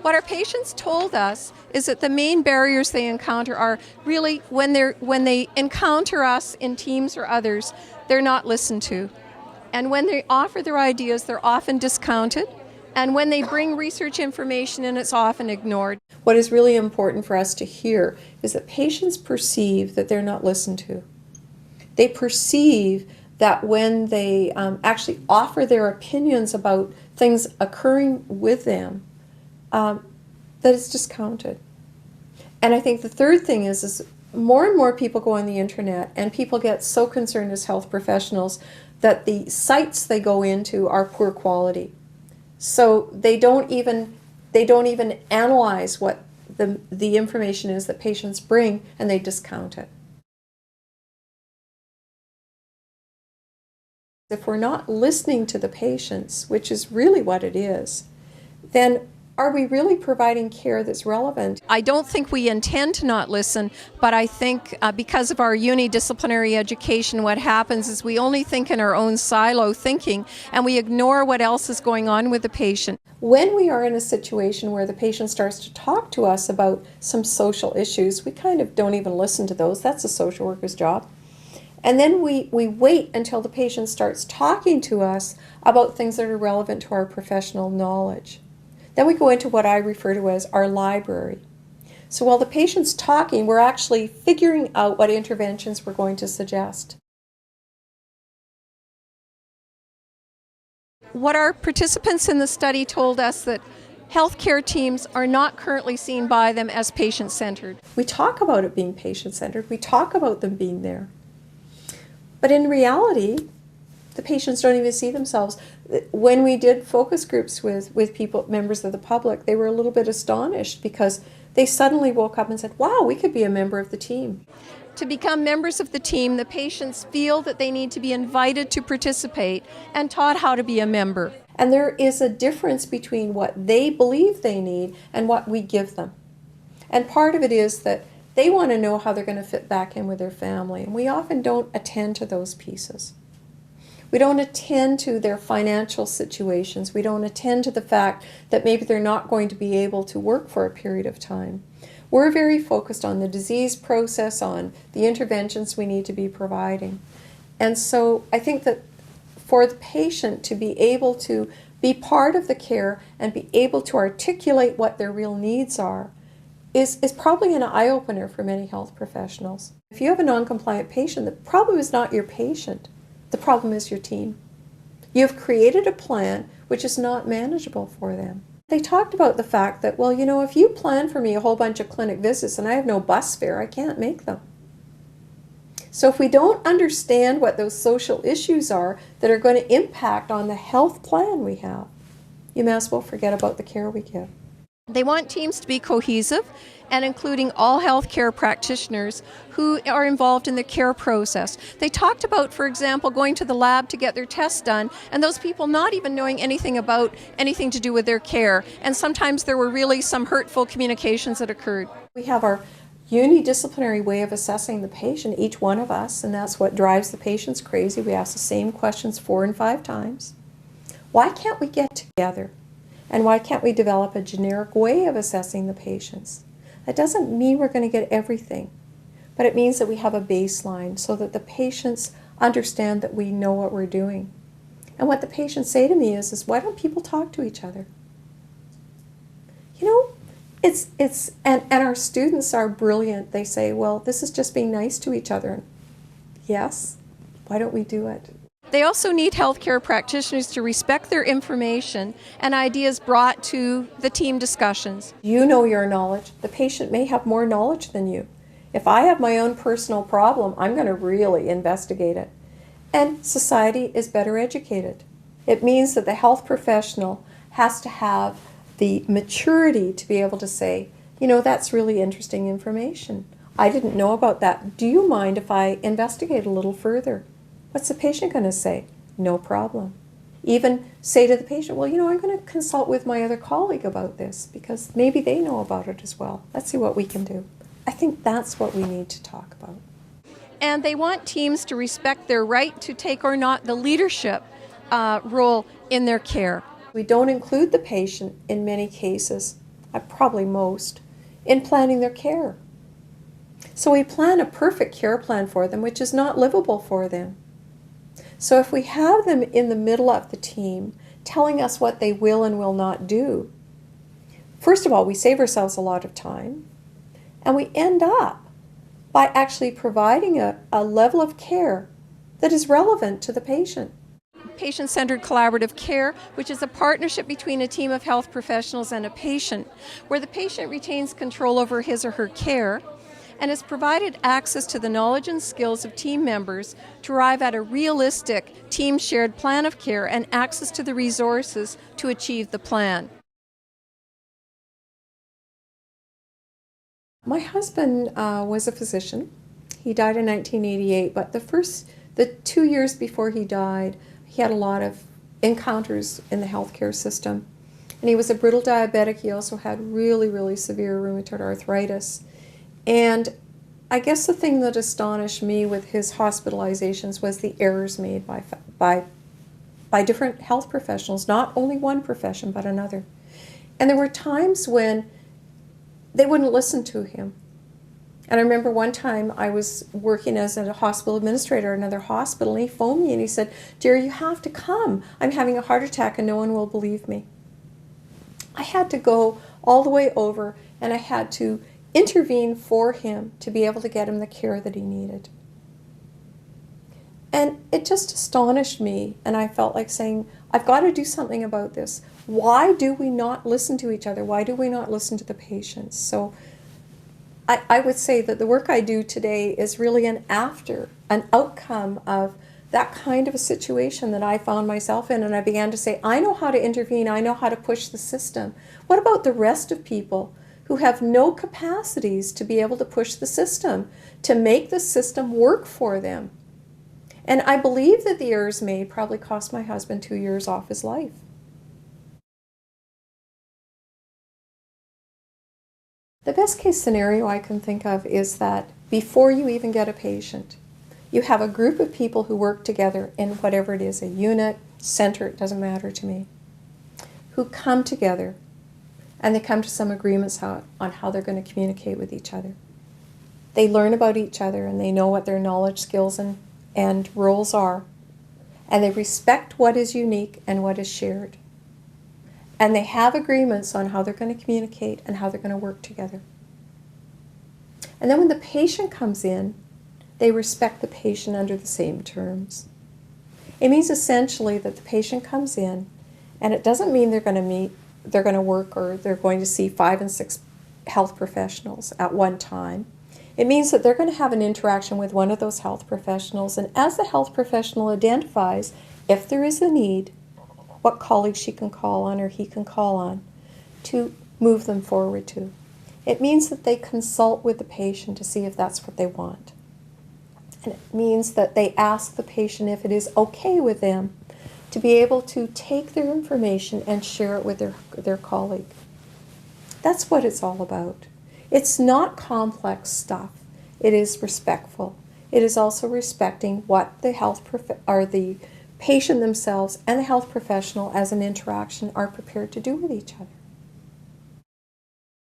What our patients told us is that the main barriers they encounter are really when they encounter us in teams or others, they're not listened to. And when they offer their ideas, they're often discounted. And when they bring research information in, it's often ignored. What is really important for us to hear is that patients perceive that they're not listened to. They perceive that when they actually offer their opinions about things occurring with them, that it's discounted. And I think the third thing is more and more people go on the internet, and people get so concerned as health professionals that the sites they go into are poor quality. So they don't even analyze what the information is that patients bring, and they discount it. If we're not listening to the patients, which is really what it is, then are we really providing care that's relevant? I don't think we intend to not listen, but I think because of our unidisciplinary education, what happens is we only think in our own silo thinking, and we ignore what else is going on with the patient. When we are in a situation where the patient starts to talk to us about some social issues, we kind of don't even listen to those. That's a social worker's job. And then we wait until the patient starts talking to us about things that are relevant to our professional knowledge. Then we go into what I refer to as our library. So while the patient's talking, we're actually figuring out what interventions we're going to suggest. What our participants in the study told us that healthcare teams are not currently seen by them as patient-centered. We talk about it being patient-centered. We talk about them being there. But in reality, the patients don't even see themselves. When we did focus groups with people, members of the public, they were a little bit astonished because they suddenly woke up and said, wow, we could be a member of the team. To become members of the team, the patients feel that they need to be invited to participate and taught how to be a member. And there is a difference between what they believe they need and what we give them. And part of it is that they want to know how they're going to fit back in with their family, and we often don't attend to those pieces. We don't attend to their financial situations. We don't attend to the fact that maybe they're not going to be able to work for a period of time. We're very focused on the disease process, on the interventions we need to be providing. And so I think that for the patient to be able to be part of the care and be able to articulate what their real needs are is probably an eye-opener for many health professionals. If you have a non-compliant patient, the problem is not your patient. The problem is your team. You've created a plan which is not manageable for them. They talked about the fact that, well, you know, if you plan for me a whole bunch of clinic visits and I have no bus fare, I can't make them. So if we don't understand what those social issues are that are going to impact on the health plan we have, you may as well forget about the care we give. They want teams to be cohesive and including all healthcare practitioners who are involved in the care process. They talked about, for example, going to the lab to get their tests done, and those people not even knowing anything about anything to do with their care. And sometimes there were really some hurtful communications that occurred. We have our unidisciplinary way of assessing the patient, each one of us, and that's what drives the patients crazy. We ask the same questions 4 and 5 times. Why can't we get together? And why can't we develop a generic way of assessing the patients? That doesn't mean we're going to get everything, but it means that we have a baseline so that the patients understand that we know what we're doing. And what the patients say to me is why don't people talk to each other? You know, and our students are brilliant. They say, well, this is just being nice to each other. Yes, why don't we do it? They also need healthcare practitioners to respect their information and ideas brought to the team discussions. You know your knowledge. The patient may have more knowledge than you. If I have my own personal problem, I'm going to really investigate it. And society is better educated. It means that the health professional has to have the maturity to be able to say, you know, that's really interesting information. I didn't know about that. Do you mind if I investigate a little further? What's the patient going to say? No problem. Even say to the patient, well, you know, I'm going to consult with my other colleague about this because maybe they know about it as well. Let's see what we can do. I think that's what we need to talk about. And they want teams to respect their right to take or not the leadership role in their care. We don't include the patient in many cases probably most, in planning their care. So we plan a perfect care plan for them, which is not livable for them. So if we have them in the middle of the team, telling us what they will and will not do, first of all, we save ourselves a lot of time, and we end up by actually providing a level of care that is relevant to the patient. Patient-centered collaborative care, which is a partnership between a team of health professionals and a patient, where the patient retains control over his or her care and is provided access to the knowledge and skills of team members to arrive at a realistic team-shared plan of care and access to the resources to achieve the plan. My husband was a physician. He died in 1988, but the 2 years before he died, he had a lot of encounters in the healthcare system. And he was a brittle diabetic. He also had really, really severe rheumatoid arthritis. And I guess the thing that astonished me with his hospitalizations was the errors made by different health professionals, not only one profession, but another. And there were times when they wouldn't listen to him. And I remember one time I was working as a hospital administrator at another hospital, and he phoned me and he said, "Jerry, you have to come. I'm having a heart attack and no one will believe me." I had to go all the way over and I had to intervene for him to be able to get him the care that he needed. And it just astonished me, and I felt like saying, I've got to do something about this. Why do we not listen to each other? Why do we not listen to the patients? So I would say that the work I do today is really an outcome of that kind of a situation that I found myself in, and I began to say, I know how to intervene, I know how to push the system. What about the rest of people who have no capacities to be able to push the system, to make the system work for them? And I believe that the errors made probably cost my husband 2 years off his life. The best case scenario I can think of is that before you even get a patient, you have a group of people who work together in whatever it is, a unit, center, it doesn't matter to me, who come together and they come to some agreements on how they're going to communicate with each other. They learn about each other and they know what their knowledge, skills, and roles are. And they respect what is unique and what is shared. And they have agreements on how they're going to communicate and how they're going to work together. And then when the patient comes in, they respect the patient under the same terms. It means essentially that the patient comes in, and it doesn't mean they're going to work or they're going to see 5 and 6 health professionals at one time. It means that they're going to have an interaction with one of those health professionals, and as the health professional identifies, if there is a need, what colleague she can call on or he can call on to move them forward to. It means that they consult with the patient to see if that's what they want. And it means that they ask the patient if it is okay with them to be able to take their information and share it with their colleague. That's what it's all about. It's not complex stuff. It is respectful. It is also respecting what the patient themselves and the health professional as an interaction are prepared to do with each other.